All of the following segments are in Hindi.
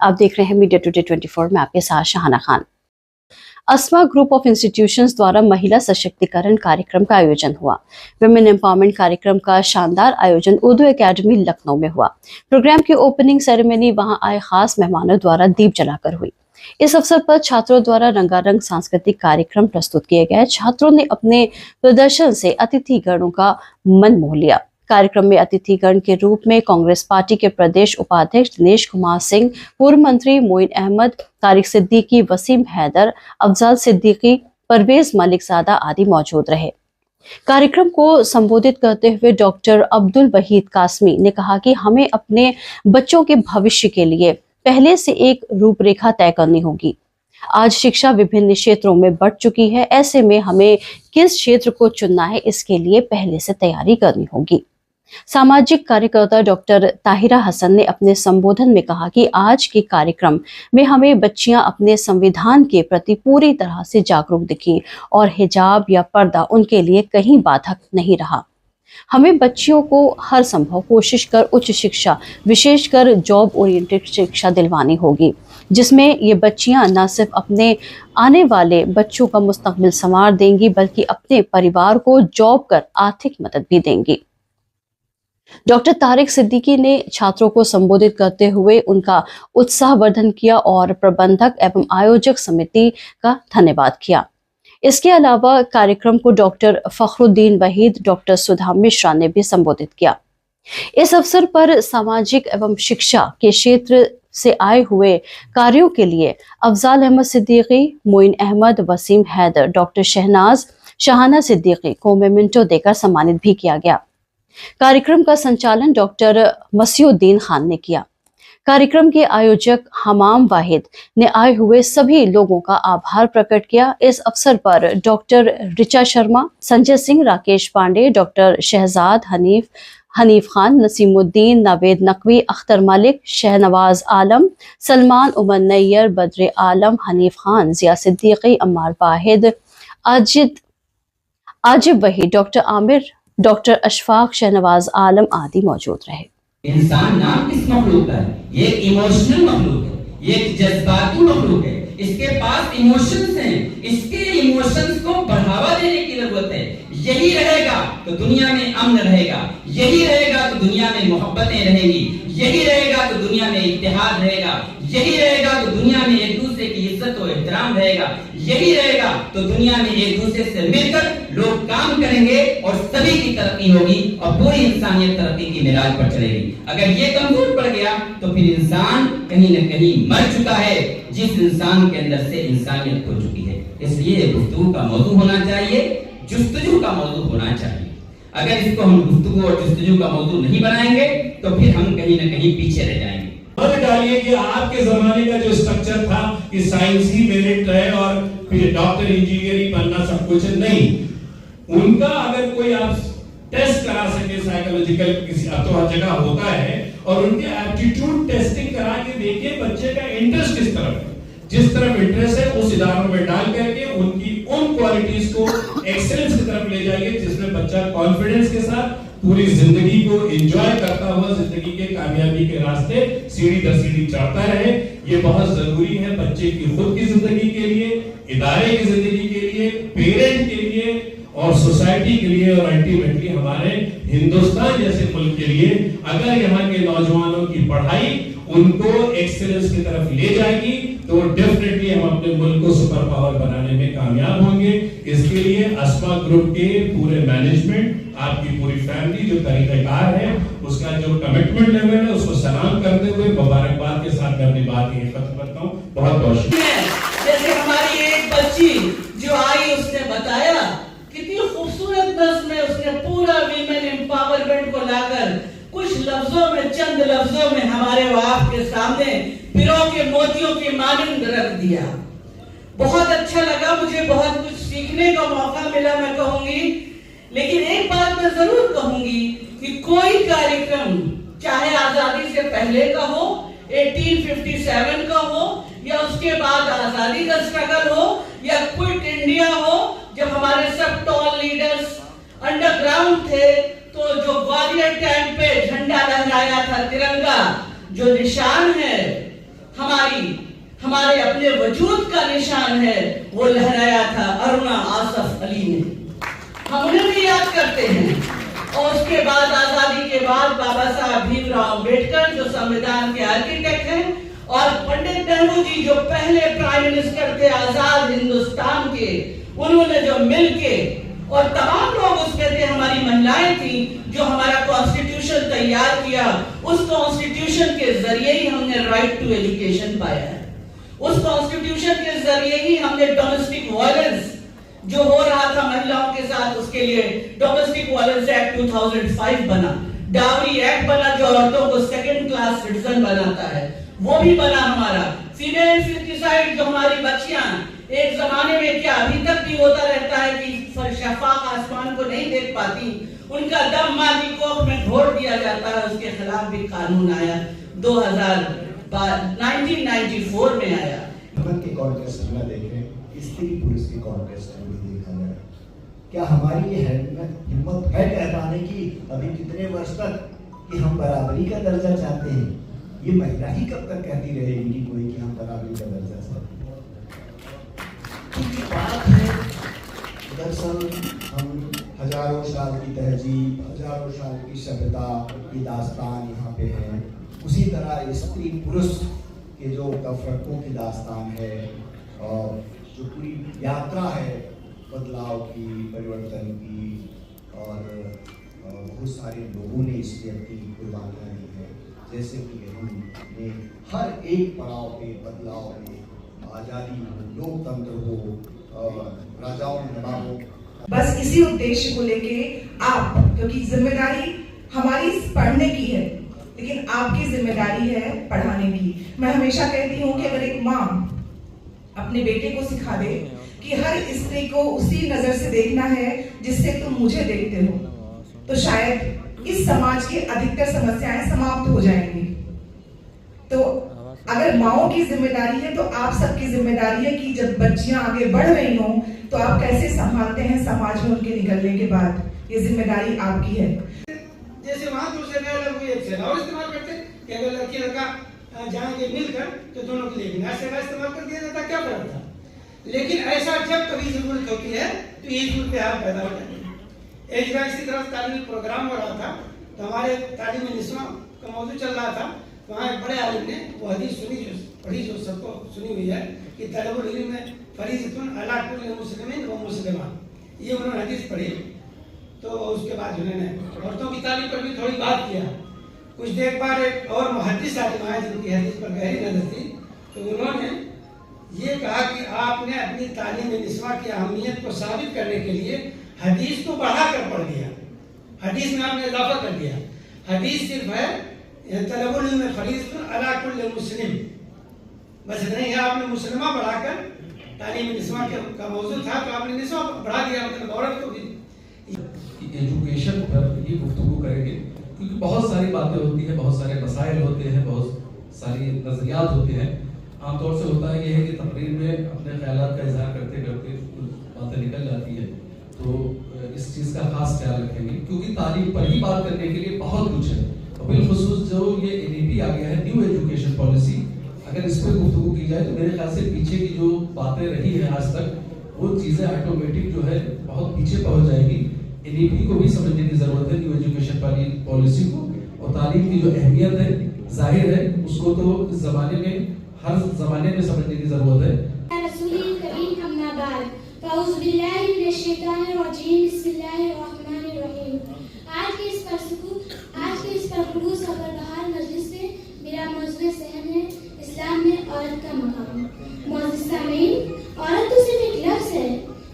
आप देख रहे हैं मीडिया टुडे 24 में आपके साथ शाहाना खान। अस्मा ग्रुप ऑफ इंस्टीट्यूशंस द्वारा महिला सशक्तिकरण कार्यक्रम का आयोजन हुआ। वुमेन एम्पावरमेंट कार्यक्रम का शानदार आयोजन उर्दू एकेडमी लखनऊ में हुआ। प्रोग्राम की ओपनिंग सेरेमनी वहां आए खास मेहमानों द्वारा दीप जलाकर हुई। इस अवसर पर छात्रों द्वारा रंगारंग सांस्कृतिक कार्यक्रम प्रस्तुत किए गए। छात्रों ने अपने प्रदर्शन से अतिथिगणों का मन मोह लिया। कार्यक्रम में अतिथिगण के रूप में कांग्रेस पार्टी के प्रदेश उपाध्यक्ष दिनेश कुमार सिंह, पूर्व मंत्री मोइन अहमद, तारिक सिद्दीकी, वसीम हैदर, अफजल सिद्दीकी, परवेज मलिक ज़ादा आदि मौजूद रहे। कार्यक्रम को संबोधित करते हुए डॉक्टर अब्दुल वहीद कासमी ने कहा कि हमें अपने बच्चों के भविष्य के लिए पहले से एक रूपरेखा तय करनी होगी। आज शिक्षा विभिन्न क्षेत्रों में बढ़ चुकी है, ऐसे में हमें किस क्षेत्र को चुनना है इसके लिए पहले से तैयारी करनी होगी। सामाजिक कार्यकर्ता डॉक्टर ताहिरा हसन ने अपने संबोधन में कहा कि आज के कार्यक्रम में हमें बच्चियां अपने संविधान के प्रति पूरी तरह से जागरूक दिखी और हिजाब या पर्दा उनके लिए कहीं बाधक नहीं रहा। हमें बच्चियों को हर संभव कोशिश कर उच्च शिक्षा, विशेषकर जॉब ओरिएंटेड शिक्षा दिलवानी होगी, जिसमें ये बच्चियां न सिर्फ अपने आने वाले बच्चों का मुस्तकबिल संवार देंगी बल्कि अपने परिवार को जॉब कर आर्थिक मदद भी देंगी। डॉक्टर तारिक सिद्दीकी ने छात्रों को संबोधित करते हुए उनका उत्साहवर्धन किया और प्रबंधक एवं आयोजक समिति का धन्यवाद किया। इसके अलावा कार्यक्रम को डॉक्टर फखरुद्दीन वहीद, डॉक्टर सुधा मिश्रा ने भी संबोधित किया। इस अवसर पर सामाजिक एवं शिक्षा के क्षेत्र से आए हुए कार्यों के लिए अफजल अहमद सिद्दीकी, मोइन अहमद, वसीम हैदर, डॉक्टर शहनाज, शाहाना सिद्दीकी को मेमेंटो देकर सम्मानित भी किया गया। कार्यक्रम का संचालन डॉक्टर मसीउद्दीन खान ने किया। कार्यक्रम के आयोजक हमाम वाहिद ने आए हुए सभी लोगों का आभार प्रकट किया। इस अवसर पर डॉक्टर रिचा शर्मा, संजय सिंह, राकेश पांडे, डॉक्टर शहजाद, हनीफ खान, नसीमुद्दीन, नावेद नकवी, अख्तर मलिक, शहनवाज आलम, सलमान उमर नैयर, बद्र आलम, हनीफ खान, जिया सिद्दीकी, अम्मार वाहिद, आजिब वही, डॉक्टर आमिर, डॉक्टर अशफाक, शहनवाज आलम आदि मौजूद रहे। इंसान नाम किस मखलूक का है? ये एक इमोशनल मखलूक है, ये एक जज्बाती मखलूक है। इसके पास इमोशंस हैं, इसके इमोशंस को बढ़ावा देने की जरूरत है। यही रहेगा तो दुनिया में अमन रहेगा, यही रहेगा तो दुनिया में मोहब्बतें रहेंगी, यही रहेगा तो दुनिया में इत्तेहाद रहेगा, यही रहेगा तो दुनिया में एक दूसरे की इज्जत और एहतराम रहेगा, यही रहेगा तो दुनिया में एक दूसरे से मिलकर लोग काम करेंगे और सभी की तरक्की होगी और पूरी इंसानियत तरक्की की मिराज पर चलेगी। अगर ये कमजोर पड़ गया तो फिर इंसान कहीं न कहीं मर चुका है, जिस इंसान के अंदर से इंसानियत खो चुकी है। इसलिए गुफ्तगू का मौजू होना चाहिए, जुस्तजू का मौजू होना चाहिए। अगर इसको हम गुफ्तगू और जुस्तजू का मौजू नहीं बनाएंगे तो फिर हम कहीं न कहीं पीछे रह जाएंगे। डालिए कि आपके जमाने का जो स्ट्रक्चर था कि साइंस ही मेरिट है और फिर डॉक्टर इंजीनियरिंग बनना सब कुछ नहीं, उनका अगर कोई आप टेस्ट करा सके साइकोलॉजिकल किसी तो हर जगह होता है और उनके एप्टीट्यूड टेस्टिंग करा के देखिए बच्चे का इंटरेस्ट किस तरफ है, जिस तरफ इंटरेस्ट है उस इदारों में डाल करके उनकी उन क्वालिटीज को एक्सेलेंस की तरफ ले जाइए जिसमें बच्चा कॉन्फिडेंस के साथ पूरी जिंदगी को एंजॉय करता हुआ जिंदगी के कामयाबी के रास्ते सीढ़ी दर सीढ़ी चढ़ता रहे। ये बहुत जरूरी है बच्चे की खुद की जिंदगी के लिए, इदारे की जिंदगी के लिए, पेरेंट के लिए और सोसाइटी के लिए और अल्टीमेटली हमारे हिंदुस्तान जैसे मुल्क के लिए। अगर यहाँ के नौजवानों की पढ़ाई उनको एक्सेलेंस की तरफ ले जाएगी तो डेफिनेटली हम अपने मुल्क को सुपर पावर बनाने में कामयाब होंगे। इसके लिए अस्मा ग्रुप के पूरे मैनेजमेंट, आपकी पूरी फैमिली जो तरीकेकार है, उसका जो कमिटमेंट लेवल है, उसको सलाम करते हुए मुबारकबाद के साथ मैं अपनी बात यही खत्म करता हूँ। बहुत बहुत शुक्रिया। जैसे हमारी एक बच्ची जो आई उसने बताया कितनी खूबसूरत नज़्म में उसने पूरा वीमेन एम्पावरमेंट को लाकर कुछ लफ्जों में, चंद लफ्जों में हमारे आपके सामने पिरो के मोतियों की मानंद रख दिया। बहुत अच्छा लगा, मुझे बहुत कुछ सीखने का मौका मिला मैं कहूंगी। लेकिन एक बात मैं जरूर कहूंगी कि कोई कार्यक्रम चाहे आजादी से पहले का हो, 1857 का हो या उसके बाद आजादी का स्ट्रगल हो या क्विट इंडिया हो, जब हमारे सब टॉल लीडर्स अंडरग्राउंड थे तो जो ग्वालियर टैंक पे झंडा लहराया था, तिरंगा जो निशान है हमारे हमारे अपने वजूद का निशान है, वो लहराया था अरुणा आसफ अली ने। हम उन्हें भी याद करते हैं। और उसके बाद आजादी के बाद बाबा साहब भीमराव अम्बेडकर जो संविधान के आर्किटेक्ट हैं, और पंडित नेहरू जी जो पहले प्राइम मिनिस्टर थे आजाद हिंदुस्तान के, उन्होंने जो मिलके, और तमाम लोग उसमें थे, हमारी महिलाएं थी, जो हमारा कॉन्स्टिट्यूशन तैयार किया। उस कॉन्स्टिट्यूशन के जरिए ही हमने राइट टू एजुकेशन पाया है। उस कॉन्स्टिट्यूशन के जरिए ही हमने डोमेस्टिक वायलेंस जो हो रहा था महिलाओं के साथ, उसके लिए डोमेस्टिक वायलेंस एक्ट 2005 बना, डावरी एक्ट बना जो औरतों को सेकंड क्लास सिटीजन बनाता है, वो भी बना हमारा। फीमेल इंफेंटिसाइड जो हमारी बच्चियां एक जमाने में, क्या अभी तक भी होता रहता है कि शफाक आसमान को नहीं देख पाती, उनका दम मां की कोख में घोड़ दिया जाता है, उसके खिलाफ भी कानून आया 1994 में आया। के कॉन्टेस्ट में देखें, स्त्री पुरुष के कॉन्टेस्ट में भी देखा जाए, क्या हमारी ये हिम्मत है कह पाने की अभी कितने वर्ष तक कि हम बराबरी का दर्जा चाहते हैं? ये महिला ही कब तक कहती रहेगी कोई कि हम बराबरी का दर्जा चाहते हैं? की बात है। दरअसल हम हजारों साल की तहजीब, हजारों साल की सभ्यता की दास्तान यहाँ पे है। उसी तरह स्त्री पुरुष के जो तफरकों की दास्तान है, और जो पूरी यात्रा है बदलाव की, परिवर्तन की, और बहुत सारे लोगों ने इसलिए अपनी कुर्बानियाँ दी हैं। जैसे कि हमने हर एक पड़ाव पे, बदलाव में, आज़ादी हो, लोकतंत्र हो, राजाओं नवाबों, बस इसी उद्देश्य को लेके आप, क्योंकि जिम्मेदारी हमारी पढ़ने की है, लेकिन आपकी जिम्मेदारी है पढ़ाने की। मैं हमेशा कहती हूँ कि अगर एक माँ अपने बेटे को सिखा दे कि हर स्त्री को उसी नजर से देखना है जिससे तुम मुझे देखते हो, तो शायद इस समाज की अधिकतर समस्याएं समाप्त हो जाएंगी। तो अगर माओं की जिम्मेदारी है तो आप सबकी जिम्मेदारी है कि जब बच्चियां आगे बढ़ रही हों तो आप कैसे संभालते हैं समाज में उनके निकलने के बाद, ये जिम्मेदारी आपकी है। जैसे वहां दूसरे लोग एक सेना इस्तेमाल करते कि अगर लड़की लड़का जाएंगे मिलकर तो दोनों के लिए बिना सेना इस्तेमाल कर दिया जाता, क्या फर्क था? लेकिन ऐसा जब कभी जरूरत होती है तो ये जरूरत हाथ पैदा हो जाती है। एक जगह इसी तरह तालीमी प्रोग्राम हो रहा था, तो हमारे तालीमी निस्वां का मौजूद चल रहा था। वहाँ एक बड़े आलिम ने वो हदीस सुनी, जो पढ़ी, जो सबको सुनी हुई है कि तलबुल इल्म में फरीज़तुन अला कुल्लि मुस्लिमिन व मुस्लिमात, ये उन्होंने हदीस पढ़ी। तो उसके बाद उन्होंने औरतों की तालीम पर भी थोड़ी बात किया। कुछ देर बाद एक और मुहद्दिस आलिम आए जिनकी हदीस पर गहरी नजर थी, तो उन्होंने ये कहा कि आपने अपनी तालीम निस्वां की अहमियत को साबित करने के लिए हदीस को बढ़ाकर पढ़ दिया, हदीस में आपने इजाफा कर दिया। हदीस सिर्फ है तलबुल इल्म फरीज़तुन अला कुल्लि मुस्लिम, बस नहीं है, आपने मुस्लिमा बढ़ाकर तालीम निस्वां का मौजूद था तो आपने निस्वां बढ़ा दिया, मतलब औरत को भी। एजुकेशन पर ये गुफ्तगू करेंगे क्योंकि बहुत सारी बातें होती हैं, बहुत सारे मसाइल होते हैं, बहुत सारी नजरियात होते हैं। आमतौर से होता है ये है कि तकरीर में अपने ख्यालात का इजहार करते करते बातें निकल जाती है, तो इस चीज़ का खास ख्याल रखेंगे क्योंकि तालीम पर ही बात करने के लिए बहुत कुछ है। बिलखुसूस जो ये NEP आ गया है, न्यू एजुकेशन पॉलिसी, अगर इस पर गुफ्तगू की जाए तो मेरे ख्याल से पीछे की जो बातें रही हैं आज तक, वो चीज़ें ऑटोमेटिक जो है बहुत पीछे पहुंच जाएगी। NEP को भी समझने की जरूरत है, न्यू एजुकेशन पॉलिसी को, और तालीम की जो अहमियत है जाहिर है उसको तो इस जमाने में, हर जमाने में समझने की जरूरत है। आज के इस परखुरूस और बरबहार मजलिस से मेरा मौजूद सहन है इस्लाम में औरत का मकाम। मौजूद सामीन, औरत तो सिर्फ एक लफ्ज़ है,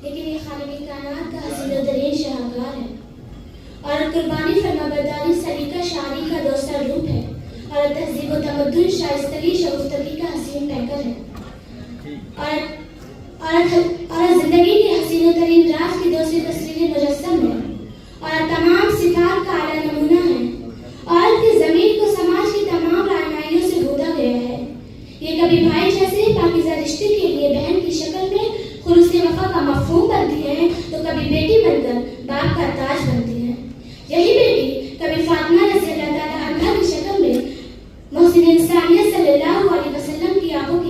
लेकिन ये खालिक कायनात का हसीन-ओ-दरीन शाहकार है। औरत कुर्बानी, फरमाबरदारी, सलीका, शायरी का दूसरा रूप है। औरत तहजीब व तमद्दुन, शाइस्तगी, शगुफ्तगी का हसीन पैकर है। औरत जिंदगी के हसीन-ओ-तरीन राज की दूसरी तस्वीरें मुजस्सम है और तमाम सिफात का आला नमूना है। औरत की ज़मीर को समाज की तमाम राहनुमाइयों से गूंथा गया है। ये कभी भाई जैसे पाकीज़ा रिश्ते के लिए बहन की शक्ल में खुलूस वफा का मफ़हूम बनती है, तो कभी बेटी बनकर बाप का ताज बनती है। यही बेटी कभी फातिमा रज़ियल्लाहु तआला अन्हा की शक्ल में मोहसिन इंसानियत सल्लल्लाहु अलैहि वसल्लम की आंखों की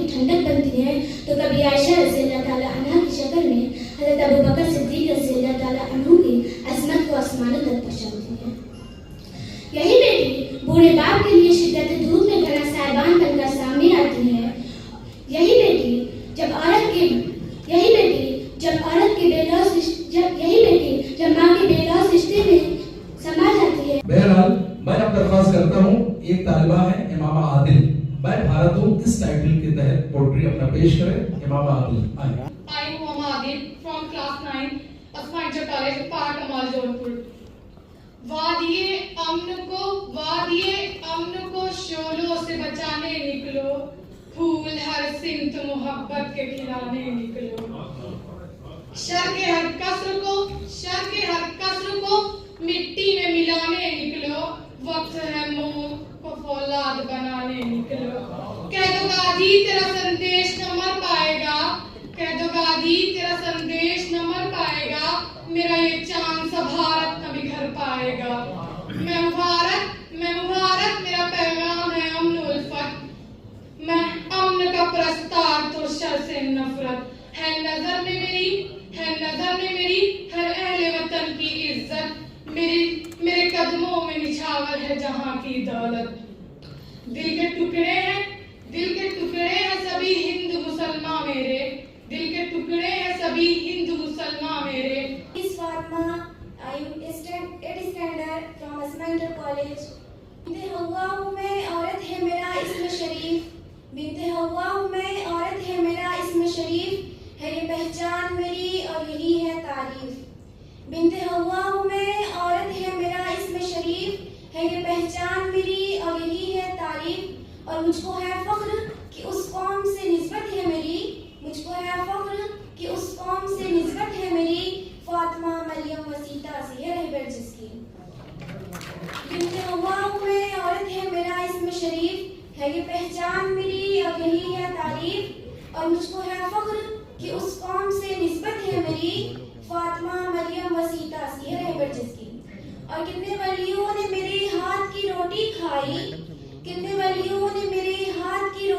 इस टाइटल के तहत पोट्री अपना पेश करें। इमाम आदिल आए। I Muhammad Adil from class 9, Asma Inter College, Park Amal, Jodhpur। वादिये अमन को शोलों से बचाने निकलो, फूल हर सिमत मोहब्बत के खिलाने निकलो। शर के हर कसर को मिट्टी में मिलाने निकलो, वक्त है मोह को फौलाद बनाने निकलो। कह दो गाजी तेरा संदेश न मर पाएगा, कह दो गाजी तेरा संदेश न मर पाएगा, मेरा ये चांद सा भारत न बिखर पाएगा। मैं हूँ भारत मेरा पैगाम है अमन उल्फत, मैं अमन का प्रस्ताव तो शर से नफरत। है नजर में मेरी हर अहले वतन की इज्जत, मेरे कदमों में निछावर है जहाँ की दौलत। दिल के टुकड़े हैं सभी हिंदू मुसलमान मेरे, दिल के टुकड़े हैं सभी हिंदू मुसलमान मेरे। Miss Fatma, I am 8th standard from Asma Inter College। बिनते हवा हूँ मैं, औरत है मेरा इस्म शरीफ, बिनते हवा हूँ मैं, औरत है मेरा इस्म शरीफ, है ये पहचान मेरी और यही है तारीफ। बिनते हवा हूँ मैं, औरत है मेरा इस्म शरीफ, है ये पहचान मेरी और यही है तारीफ। और मुझको है फख्र कि उस कौम से निस्बत है मेरी, मुझको है फख्र कि उस कौम से निस्बत है मेरी, फातिमा मरियम वसीता से है रहबर जिसकी। बिनते हवा हूँ मैं, औरत है मेरा इस्म शरीफ, है ये पहचान मेरी और यही है तारीफ। और मुझको है फख्र कि उस कौम से निस्बत है मेरी, फातिमा मरियम वसीता से है रहबर जिसकी। और कितने वलियों ने मेरे हाथ की रोटी खाई, कितने वलियों ने मेरे हाथ की